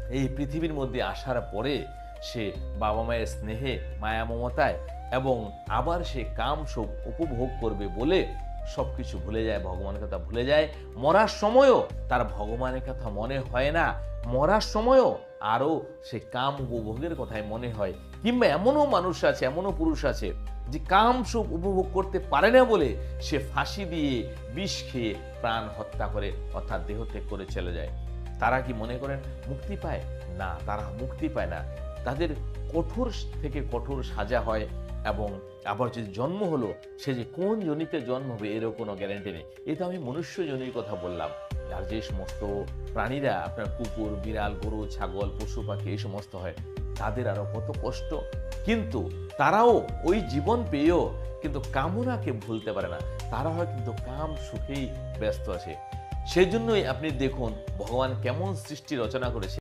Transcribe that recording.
এই পৃথিবীর মধ্যে আসার পরে সে বাবা মায়ের স্নেহে, মায়া মমতায় এবং আবার সে কাম সুখ উপভোগ করবে বলে সবকিছু ভুলে যায়, ভগবানের কথা ভুলে যায়। মরার সময়ও তার ভগবানের কথা মনে হয় না, মরার সময়ও আরও সে কাম উপভোগের কথাই মনে হয়। কিংবা এমনও মানুষ আছে, এমনও পুরুষ আছে যে কাম সুখ উপভোগ করতে পারে না বলে সে ফাঁসি দিয়ে, বিষ খেয়ে প্রাণ হত্যা করে, অর্থাৎ দেহত্যাগ করে চলে যায়। তারা কি মনে করেন মুক্তি পায়? না, তারা মুক্তি পায় না। তাদের কঠোর থেকে কঠোর সাজা হয় এবং আবার যদি জন্ম হলো, সে যে কোন জনিতে জন্ম হবে এরও কোনো গ্যারান্টি নেই। এই তো আমি মনুষ্য জনির কথা বললাম। আর যে সমস্ত প্রাণীরা, আপনার কুকুর, বিড়াল, গরু, ছাগল, পশু পাখি এই সমস্ত হয়, তাদের আরো কত কষ্ট। কিন্তু তারাও ওই জীবন পেয়েও কিন্তু কামনাকে ভুলতে পারে না। তারা হয় কিন্তু কাম সুখেই ব্যস্ত আছে। সেই জন্যই আপনি দেখুন ভগবান কেমন সৃষ্টি রচনা করেছে।